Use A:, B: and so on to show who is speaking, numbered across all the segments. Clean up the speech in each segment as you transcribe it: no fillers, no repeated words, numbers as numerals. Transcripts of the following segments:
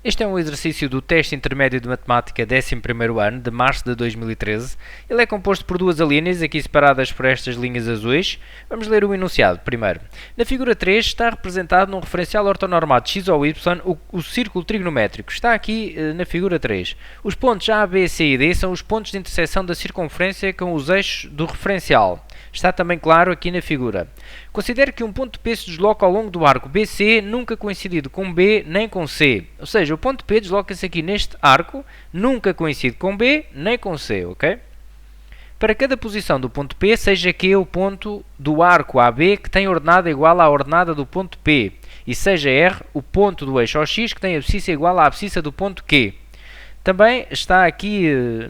A: Este é um exercício do teste intermédio de matemática 11º ano, de março de 2013. Ele é composto por duas alíneas, aqui separadas por estas linhas azuis. Vamos ler o enunciado primeiro. Na figura 3 está representado num referencial ortonormado x ou y o círculo trigonométrico. Está aqui na figura 3. Os pontos A, B, C e D são os pontos de intersecção da circunferência com os eixos do referencial. Está também claro aqui na figura. Considere que um ponto P se desloca ao longo do arco BC, nunca coincidido com B nem com C. Ou seja, o ponto P desloca-se aqui neste arco, nunca coincide com B nem com C, ok? Para cada posição do ponto P, seja Q o ponto do arco AB que tem ordenada igual à ordenada do ponto P, e seja R o ponto do eixo OX que tem abscissa igual à abscissa do ponto Q. Também está aqui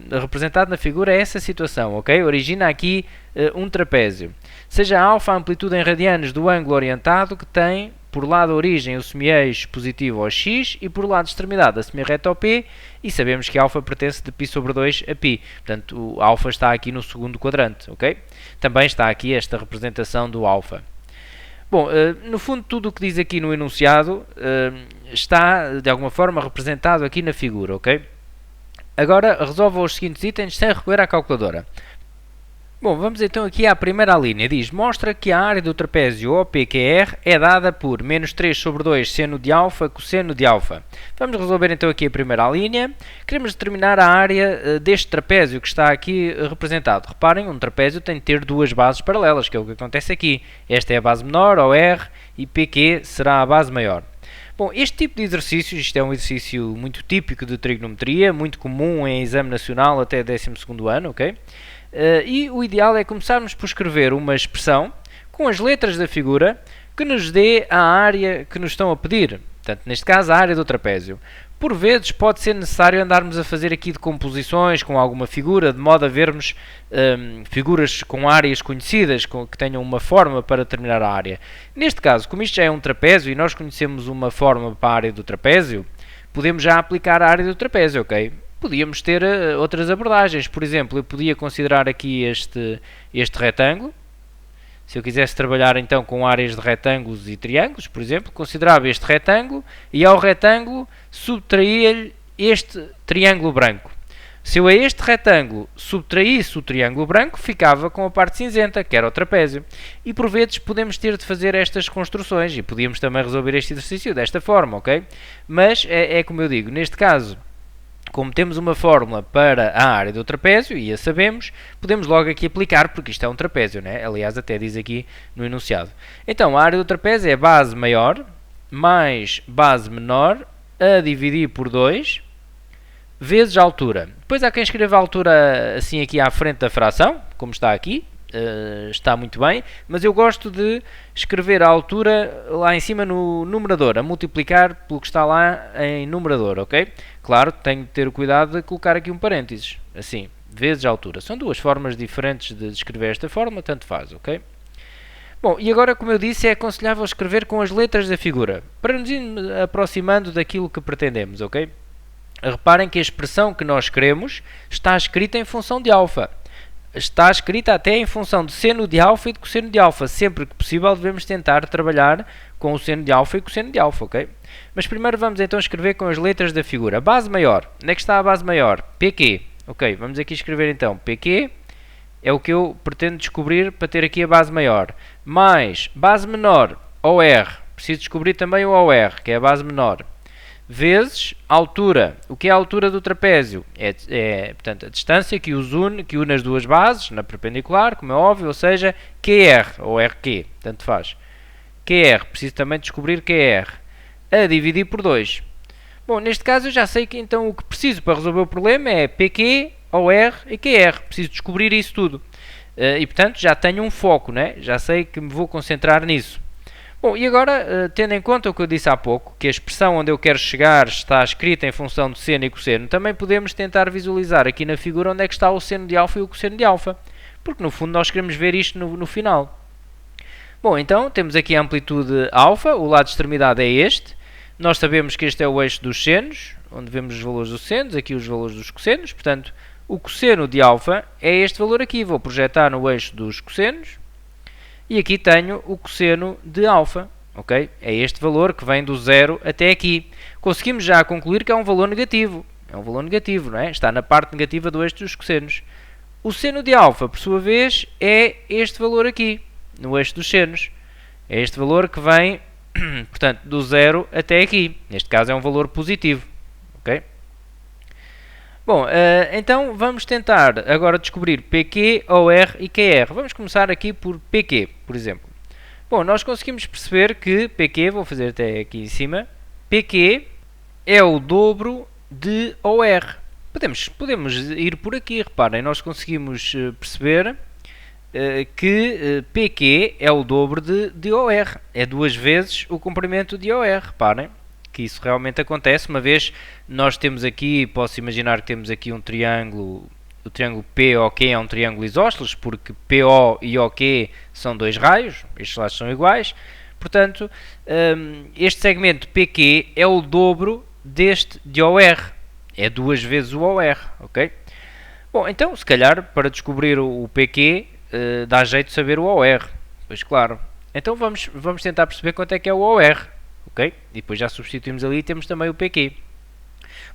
A: representado na figura essa situação, ok? Origina aqui um trapézio. Seja alfa a amplitude em radianos do ângulo orientado que tem por lado a origem o semi-eixo positivo ao x e por lado extremidade a semi-reta ao p, e sabemos que alfa pertence de π sobre 2 a π. Portanto, o alfa está aqui no segundo quadrante, ok? Também está aqui esta representação do alfa. Bom, no fundo tudo o que diz aqui no enunciado está de alguma forma representado aqui na figura, ok? Agora resolva os seguintes itens sem recorrer à calculadora. Bom, vamos então aqui à primeira linha. Diz, mostra que a área do trapézio OPQR é dada por menos 3 sobre 2 seno de alfa cosseno de alfa. Vamos resolver então aqui a primeira linha. Queremos determinar a área deste trapézio que está aqui representado. Reparem, um trapézio tem de ter duas bases paralelas, que é o que acontece aqui. Esta é a base menor, OR, e PQ será a base maior. Bom, este tipo de exercícios, isto é um exercício muito típico de trigonometria, muito comum em exame nacional até 12º ano, ok? E o ideal é começarmos por escrever uma expressão com as letras da figura que nos dê a área que nos estão a pedir. Portanto, neste caso, a área do trapézio. Por vezes pode ser necessário andarmos a fazer aqui decomposições com alguma figura, de modo a vermos figuras com áreas conhecidas, que tenham uma forma para determinar a área. Neste caso, como isto já é um trapézio e nós conhecemos uma forma para a área do trapézio, podemos já aplicar a área do trapézio, ok? Podíamos ter outras abordagens. Por exemplo, eu podia considerar aqui este retângulo. Se eu quisesse trabalhar então com áreas de retângulos e triângulos, por exemplo, considerava este retângulo e ao retângulo subtraía-lhe este triângulo branco. Se eu a este retângulo subtraísse o triângulo branco, ficava com a parte cinzenta, que era o trapézio. E por vezes podemos ter de fazer estas construções e podíamos também resolver este exercício desta forma, ok? Mas é como eu digo, neste caso, como temos uma fórmula para a área do trapézio, e a sabemos, podemos logo aqui aplicar, porque isto é um trapézio, né? Aliás, até diz aqui no enunciado. Então, a área do trapézio é base maior mais base menor a dividir por 2 vezes a altura. Depois há quem escreva a altura assim aqui à frente da fração, como está aqui. Está muito bem, mas eu gosto de escrever a altura lá em cima no numerador, a multiplicar pelo que está lá em numerador, ok? Claro, tenho de ter o cuidado de colocar aqui um parênteses, assim, vezes a altura. São duas formas diferentes de escrever esta forma, tanto faz, ok? Bom, e agora, como eu disse, é aconselhável escrever com as letras da figura, para nos ir aproximando daquilo que pretendemos, ok? Reparem que a expressão que nós queremos está escrita em função de alfa. Está escrita até em função de seno de alfa e de cosseno de alfa. Sempre que possível devemos tentar trabalhar com o seno de alfa e cosseno de alfa, ok? Mas primeiro vamos então escrever com as letras da figura. Base maior. Onde é que está a base maior? PQ. Ok, vamos aqui escrever então. PQ é o que eu pretendo descobrir para ter aqui a base maior. Mais base menor, OR. Preciso descobrir também o OR, que é a base menor. Vezes altura. O que é a altura do trapézio? Portanto, a distância que os une, que une as duas bases, na perpendicular, como é óbvio, ou seja, QR ou RQ, tanto faz. QR, preciso também descobrir QR, a dividir por 2. Bom, neste caso eu já sei que então o que preciso para resolver o problema é PQ, OR e QR. Preciso descobrir isso tudo. E portanto já tenho um foco, né? Já sei que me vou concentrar nisso. Bom, e agora, tendo em conta o que eu disse há pouco, que a expressão onde eu quero chegar está escrita em função de seno e cosseno, também podemos tentar visualizar aqui na figura onde é que está o seno de alfa e o cosseno de alfa, porque no fundo nós queremos ver isto no final. Bom, então temos aqui a amplitude alfa, o lado de extremidade é este, nós sabemos que este é o eixo dos senos, onde vemos os valores dos senos, aqui os valores dos cossenos, portanto, o cosseno de alfa é este valor aqui, vou projetar no eixo dos cossenos. E aqui tenho o cosseno de alfa, ok? É este valor que vem do 0 até aqui. Conseguimos já concluir que é um valor negativo. É um valor negativo, não é? Está na parte negativa do eixo dos cossenos. O seno de alfa, por sua vez, é este valor aqui, no eixo dos senos. É este valor que vem, portanto, do 0 até aqui. Neste caso é um valor positivo, ok? Bom, então vamos tentar agora descobrir PQ, OR e QR. Vamos começar aqui por PQ, por exemplo. Bom, nós conseguimos perceber que PQ, vou fazer até aqui em cima, PQ é o dobro de OR. Podemos ir por aqui, reparem, nós conseguimos perceber que PQ é o dobro de OR. É 2 vezes o comprimento de OR, reparem que isso realmente acontece, uma vez nós temos aqui, posso imaginar que temos aqui um triângulo, o triângulo POQ é um triângulo isósceles, porque PO e OQ são 2 raios, estes lados são iguais, portanto, este segmento PQ é o dobro deste de OR, é 2 vezes o OR, ok? Bom, então, se calhar, para descobrir o PQ, dá jeito de saber o OR, pois claro. Então vamos tentar perceber quanto é que é o OR. Okay? E depois já substituímos ali e temos também o PQ.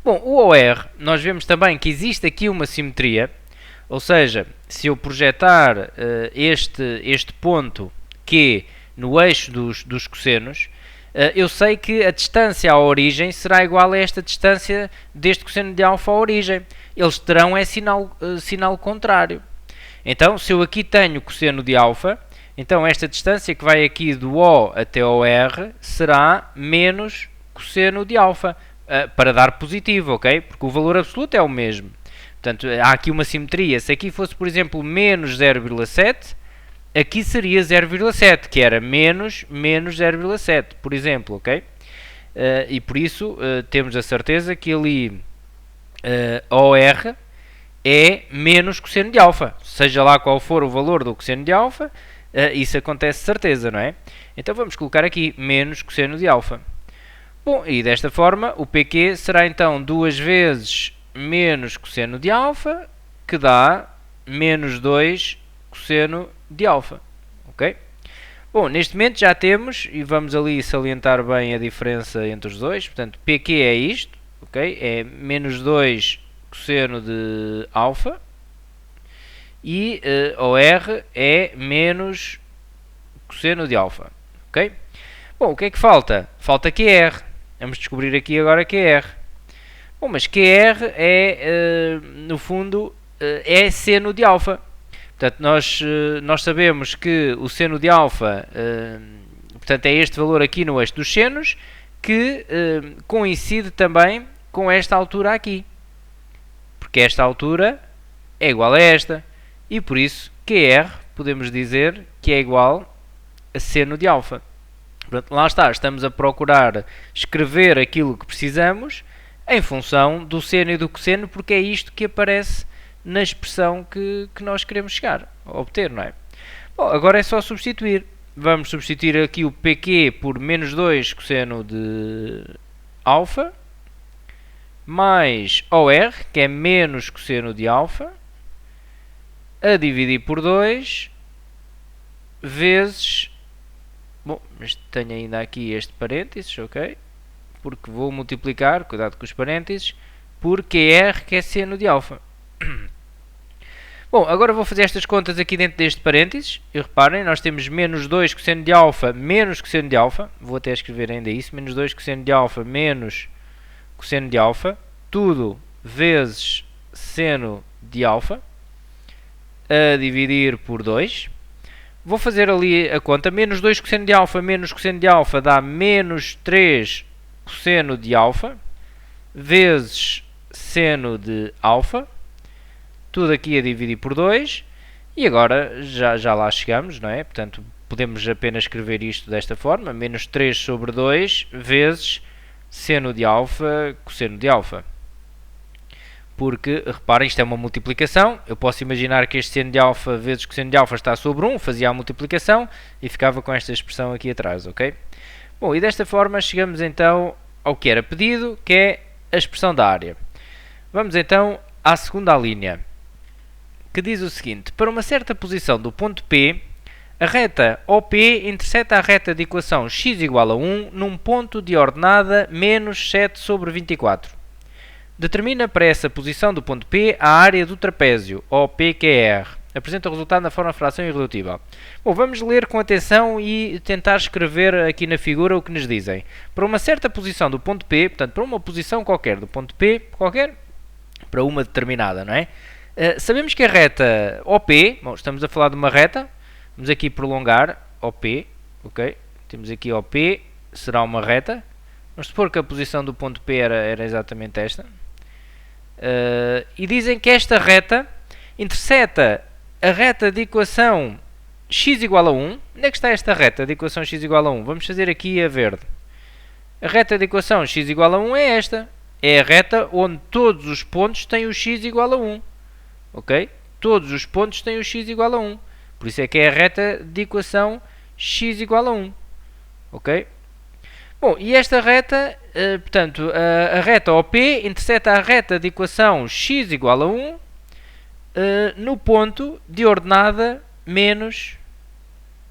A: Bom, o OR, nós vemos também que existe aqui uma simetria, ou seja, se eu projetar este ponto Q no eixo dos cossenos, eu sei que a distância à origem será igual a esta distância deste cosseno de alfa à origem. Eles terão sinal contrário. Então, se eu aqui tenho cosseno de alfa, então esta distância que vai aqui do O até o R será menos cosseno de alfa, para dar positivo, ok? Porque o valor absoluto é o mesmo. Portanto, há aqui uma simetria. Se aqui fosse, por exemplo, menos 0,7, aqui seria 0,7, que era menos 0,7, por exemplo, ok? E por isso temos a certeza que ali OR é menos cosseno de alfa. Seja lá qual for o valor do cosseno de alfa, isso acontece de certeza, não é? Então vamos colocar aqui menos cosseno de alfa. Bom, e desta forma o PQ será então 2 vezes menos cosseno de alfa, que dá menos 2 cosseno de alfa. Ok? Bom, neste momento já temos, e vamos ali salientar bem a diferença entre os dois. Portanto, PQ é isto, ok? É menos 2 cosseno de alfa. E OR é menos cosseno de alfa, ok? Bom, o que é que falta? Falta QR. Vamos descobrir aqui agora QR. Bom, mas QR é, no fundo, é seno de alfa. Portanto, nós sabemos que o seno de alfa, portanto, é este valor aqui no eixo dos senos, que coincide também com esta altura aqui. Porque esta altura é igual a esta. E por isso, QR, podemos dizer que é igual a seno de alfa. Portanto, lá está, estamos a procurar escrever aquilo que precisamos em função do seno e do cosseno, porque é isto que aparece na expressão que nós queremos chegar a obter, não é? Bom, agora é só substituir. Vamos substituir aqui o PQ por menos 2 cosseno de alfa, mais OR, que é menos cosseno de alfa, a dividir por 2, vezes... Bom, mas tenho ainda aqui este parênteses, ok? Porque vou multiplicar, cuidado com os parênteses, por QR, que é seno de alfa. Bom, agora vou fazer estas contas aqui dentro deste parênteses. E reparem, nós temos menos 2 cosseno de alfa menos cosseno de alfa. Vou até escrever ainda isso. Menos 2 cosseno de alfa menos cosseno de alfa. Tudo vezes seno de alfa. A dividir por 2. Vou fazer ali a conta. Menos 2 cosseno de alfa menos cosseno de alfa dá menos 3 cosseno de alfa. Vezes seno de alfa. Tudo aqui a dividir por 2. E agora já lá chegamos, não é? Portanto, podemos apenas escrever isto desta forma. Menos 3 sobre 2 vezes seno de alfa cosseno de alfa. Porque, reparem, isto é uma multiplicação. Eu posso imaginar que este seno de alfa vezes cosseno de alfa está sobre 1. Fazia a multiplicação e ficava com esta expressão aqui atrás, ok? Bom, e desta forma chegamos então ao que era pedido, que é a expressão da área. Vamos então à segunda linha, que diz o seguinte: para uma certa posição do ponto P, A reta OP interseta a reta de equação x igual a 1 num ponto de ordenada menos 7 sobre 24. Determina para essa posição do ponto P a área do trapézio, OPQR. Apresenta o resultado na forma fração irredutível. Bom, vamos ler com atenção e tentar escrever aqui na figura o que nos dizem. Para uma certa posição do ponto P, portanto, para uma posição qualquer do ponto P, para uma determinada, não é? Sabemos que a reta OP, bom, estamos a falar de uma reta, vamos aqui prolongar OP, ok? Temos aqui OP, será uma reta. Vamos supor que a posição do ponto P era exatamente esta. E dizem que esta reta interseta a reta de equação x igual a 1. Onde é que está esta reta de equação x igual a 1? Vamos fazer aqui a verde. A reta de equação x igual a 1 é esta. É a reta onde todos os pontos têm o x igual a 1. Ok? Todos os pontos têm o x igual a 1. Por isso é que é a reta de equação x igual a 1. Ok? Bom, e esta reta, portanto, a reta OP interseta a reta de equação x igual a 1 no ponto de ordenada menos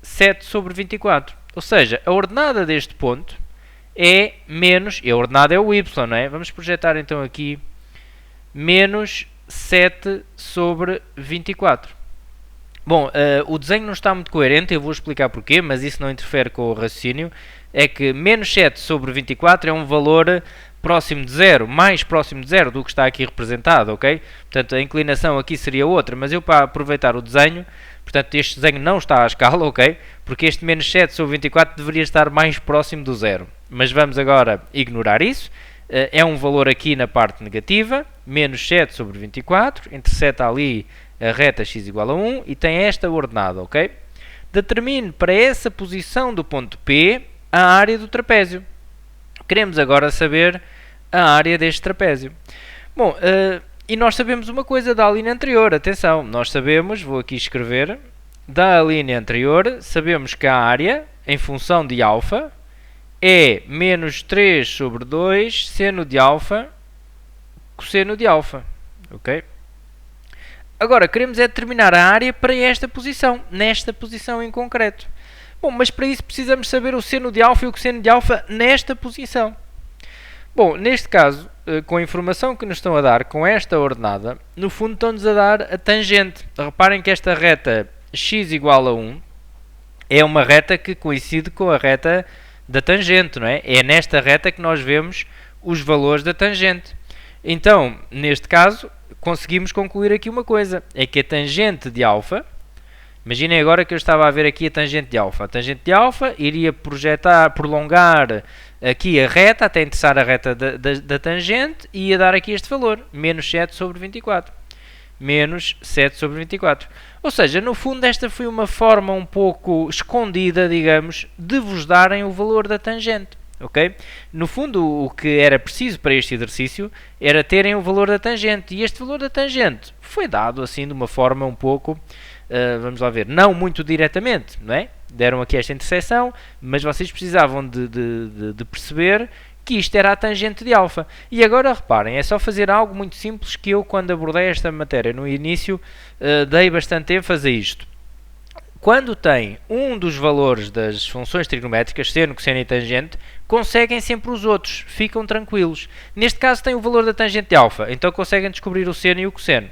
A: 7 sobre 24. Ou seja, a ordenada deste ponto é menos, e a ordenada é o y, não é? Vamos projetar então aqui menos 7 sobre 24. Bom, o desenho não está muito coerente, eu vou explicar porquê, mas isso não interfere com o raciocínio. É que menos 7 sobre 24 é um valor próximo de zero, mais próximo de zero do que está aqui representado, ok? Portanto, a inclinação aqui seria outra, mas eu, para aproveitar o desenho, portanto, este desenho não está à escala, ok? Porque este menos 7 sobre 24 deveria estar mais próximo do zero. Mas vamos agora ignorar isso. É um valor aqui na parte negativa, menos 7 sobre 24, interseta ali a reta x igual a 1 e tem esta ordenada, ok? Determine para essa posição do ponto P a área do trapézio. Queremos agora saber a área deste trapézio. Bom, e nós sabemos uma coisa da linha anterior, atenção, nós sabemos, vou aqui escrever, da linha anterior, sabemos que a área, em função de alfa, é menos 3 sobre 2 seno de alfa cosseno de alfa, ok? Agora, queremos é determinar a área para esta posição, nesta posição em concreto. Bom, mas para isso precisamos saber o seno de alfa e o cosseno de alfa nesta posição. Bom, neste caso, com a informação que nos estão a dar, com esta ordenada, no fundo estão-nos a dar a tangente. Reparem que esta reta x igual a 1 é uma reta que coincide com a reta da tangente, não é? É nesta reta que nós vemos os valores da tangente. Então, neste caso, conseguimos concluir aqui uma coisa, é que a tangente de alfa, imaginem agora que eu estava a ver aqui a tangente de alfa. A tangente de alfa iria prolongar aqui a reta até interessar a reta da tangente e ia dar aqui este valor, menos 7 sobre 24. Menos 7 sobre 24. Ou seja, no fundo esta foi uma forma um pouco escondida, digamos, de vos darem o valor da tangente. Okay? No fundo, o que era preciso para este exercício era terem o valor da tangente. E este valor da tangente foi dado assim de uma forma um pouco, vamos lá ver, não muito diretamente, não é? Deram aqui esta interseção, mas vocês precisavam de perceber que isto era a tangente de alfa. E agora reparem, é só fazer algo muito simples que eu, quando abordei esta matéria no início, dei bastante ênfase a isto. Quando tem um dos valores das funções trigonométricas, seno, cosseno e tangente, conseguem sempre os outros, ficam tranquilos. Neste caso tem o valor da tangente de alfa, então conseguem descobrir o seno e o cosseno.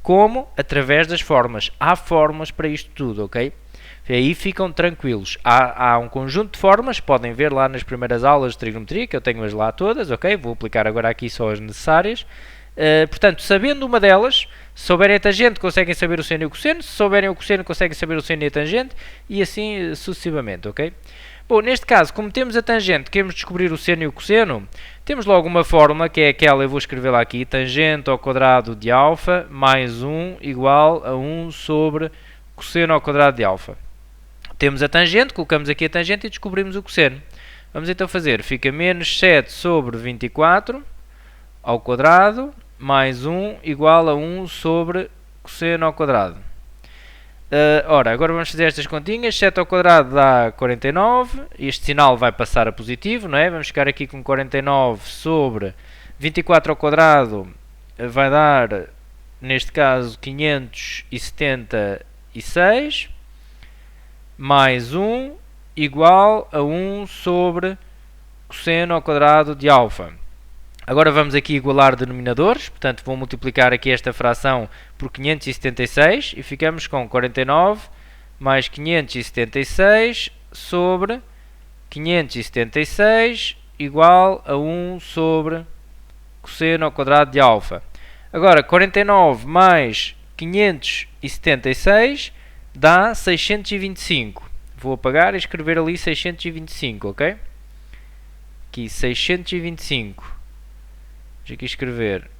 A: Como? Através das formas. Há formas para isto tudo, ok? E aí ficam tranquilos. Há um conjunto de formas, podem ver lá nas primeiras aulas de trigonometria, que eu tenho-as lá todas, ok? Vou aplicar agora aqui só as necessárias. Portanto, sabendo uma delas, se souberem a tangente, conseguem saber o seno e o cosseno. Se souberem o cosseno, conseguem saber o seno e a tangente. E assim sucessivamente, ok? Bom, neste caso, como temos a tangente, queremos descobrir o seno e o cosseno, temos logo uma fórmula, que é aquela, eu vou escrever lá aqui, tangente ao quadrado de alfa mais 1 igual a 1 sobre cosseno ao quadrado de alfa. Temos a tangente, colocamos aqui a tangente e descobrimos o cosseno. Vamos então fazer, fica menos 7 sobre 24 ao quadrado mais 1 igual a 1 sobre cosseno ao quadrado. Ora, agora vamos fazer estas continhas. 7 ao quadrado dá 49. Este sinal vai passar a positivo, não é? Vamos ficar aqui com 49 sobre 24 ao quadrado vai dar, neste caso, 576. mais 1 igual a 1 sobre cosseno ao quadrado de alfa. Agora vamos aqui igualar denominadores, portanto vou multiplicar aqui esta fração por 576 e ficamos com 49 mais 576 sobre 576 igual a 1 sobre cosseno ao quadrado de alfa. Agora 49 mais 576 dá 625. Vou apagar e escrever ali 625, ok? Aqui 625. Deixa aqui escrever.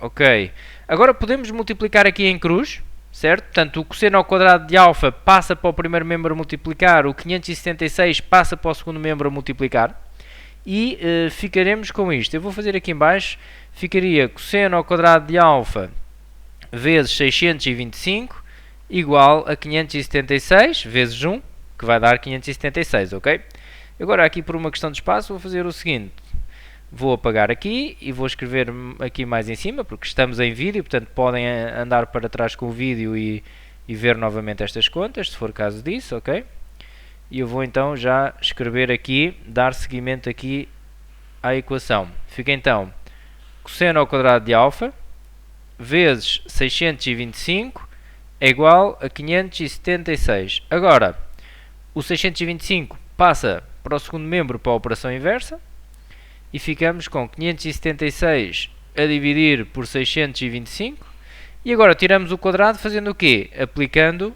A: Ok. Agora podemos multiplicar aqui em cruz, certo? Portanto, o cosseno ao quadrado de alfa passa para o primeiro membro a multiplicar, o 576 passa para o segundo membro a multiplicar. E ficaremos com isto. Eu vou fazer aqui em baixo, ficaria cosseno ao quadrado de alfa vezes 625 igual a 576 vezes 1, que vai dar 576, ok? Agora aqui por uma questão de espaço vou fazer o seguinte. Vou apagar aqui e vou escrever aqui mais em cima, porque estamos em vídeo, portanto podem andar para trás com o vídeo e ver novamente estas contas, se for caso disso, ok? E eu vou então já escrever aqui, dar seguimento aqui à equação. Fica então cosseno ao quadrado de alfa vezes 625 é igual a 576. Agora, o 625 passa para o segundo membro para a operação inversa e ficamos com 576 a dividir por 625 e agora tiramos o quadrado fazendo o quê? Aplicando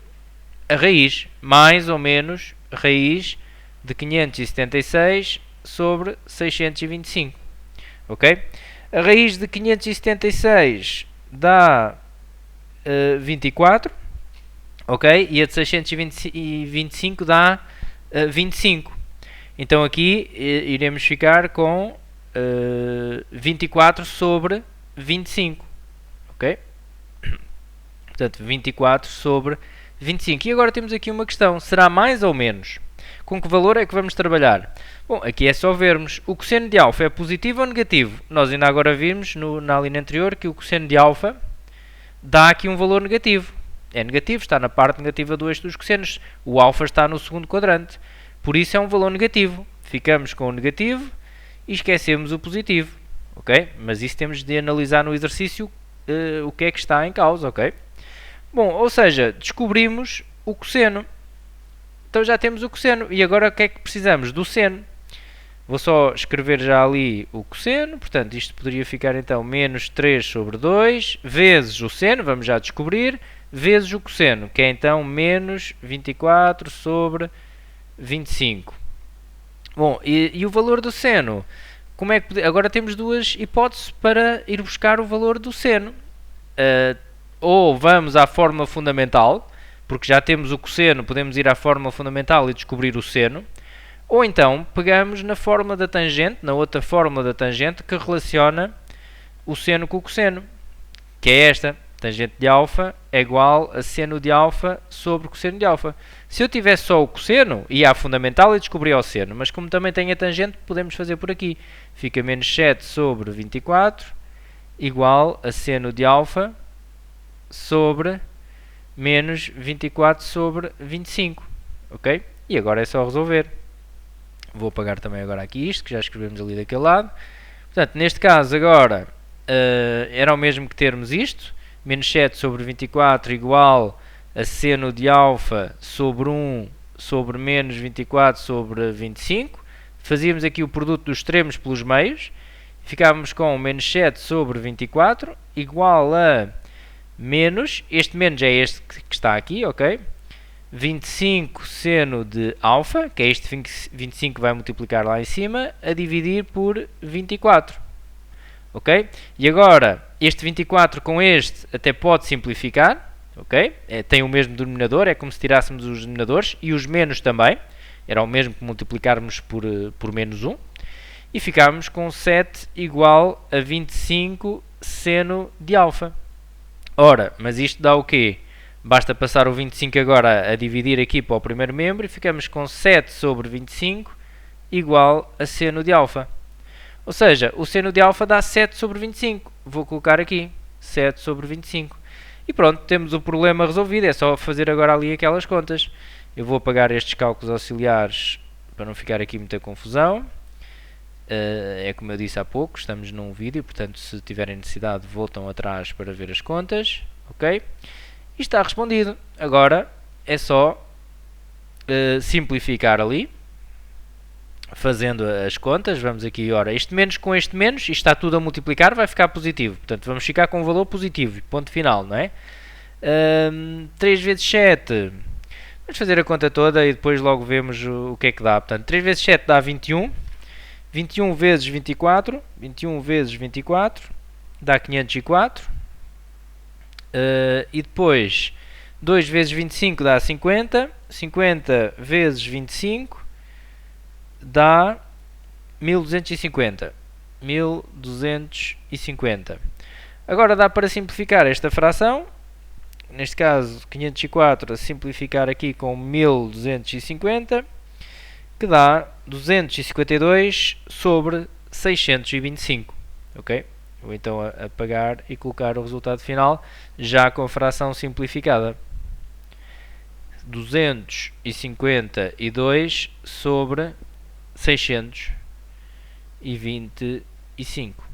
A: a raiz, mais ou menos raiz de 576 sobre 625, ok? A raiz de 576 dá 24, ok? E a de 625 dá 25. Então aqui iremos ficar com 24 sobre 25, ok? Portanto, 24 sobre 25. E agora temos aqui uma questão. Será mais ou menos? Com que valor é que vamos trabalhar? Bom, aqui é só vermos. O cosseno de alfa é positivo ou negativo? Nós ainda agora vimos na linha anterior que o cosseno de alfa dá aqui um valor negativo. É negativo, está na parte negativa do eixo dos cossenos. O alfa está no segundo quadrante. Por isso é um valor negativo. Ficamos com o negativo e esquecemos o positivo. Ok? Mas isso temos de analisar no exercício o que é que está em causa. Ok? Bom, ou seja, descobrimos o cosseno. Então já temos o cosseno. E agora o que é que precisamos? Do seno. Vou só escrever já ali o cosseno. Portanto, isto poderia ficar então menos 3 sobre 2 vezes o seno. Vamos já descobrir. Vezes o cosseno, que é então menos 24 sobre 25. Bom, e o valor do seno? Como é que agora temos duas hipóteses para ir buscar o valor do seno. Ou vamos à fórmula fundamental, porque já temos o cosseno, podemos ir à fórmula fundamental e descobrir o seno. Ou então pegamos na fórmula da tangente, na outra fórmula da tangente que relaciona o seno com o cosseno, que é esta. Tangente de alfa é igual a seno de alfa sobre cosseno de alfa. Se eu tivesse só o cosseno, ia à fundamental e descobria o seno. Mas como também tem a tangente, podemos fazer por aqui. Fica menos 7 sobre 24 igual a seno de alfa sobre menos 24 sobre 25. Ok? E agora é só resolver. Vou apagar também agora aqui isto, que já escrevemos ali daquele lado. Portanto, neste caso agora era o mesmo que termos isto. Menos 7 sobre 24 igual a seno de alfa sobre 1 sobre menos 24 sobre 25. Fazíamos aqui o produto dos extremos pelos meios. Ficávamos com menos 7 sobre 24 igual a menos, este menos é este que está aqui, ok? 25 seno de alfa, que é este 25 que vai multiplicar lá em cima, a dividir por 24. Ok? E agora, este 24 com este até pode simplificar, ok? Tem o mesmo denominador, é como se tirássemos os denominadores, e os menos também, era o mesmo que multiplicarmos por menos 1, e ficámos com 7 igual a 25 seno de alfa. Ora, mas isto dá o quê? Basta passar o 25 agora a dividir aqui para o primeiro membro, e ficamos com 7 sobre 25 igual a seno de alfa. Ou seja, o seno de alfa dá 7 sobre 25. Vou colocar aqui 7 sobre 25. E pronto, temos o problema resolvido. É só fazer agora ali aquelas contas. Eu vou apagar estes cálculos auxiliares para não ficar aqui muita confusão. É como eu disse há pouco, estamos num vídeo, portanto se tiverem necessidade voltam atrás para ver as contas, ok? E está respondido. Agora é só simplificar ali, fazendo as contas. Vamos aqui, ora, este menos com este menos, isto está tudo a multiplicar, vai ficar positivo, portanto vamos ficar com um valor positivo, ponto final, não é? 3 vezes 7, vamos fazer a conta toda e depois logo vemos o que é que dá. Portanto, 3 vezes 7 dá 21, 21 vezes 24, 21 vezes 24 dá 504, e depois 2 vezes 25 dá 50, 50 vezes 25 dá 1250. 1250. Agora dá para simplificar esta fração, neste caso 504 a simplificar aqui com 1250, que dá 252 sobre 625, ok? Vou então apagar e colocar o resultado final já com a fração simplificada. 252 sobre 625,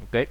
A: ok?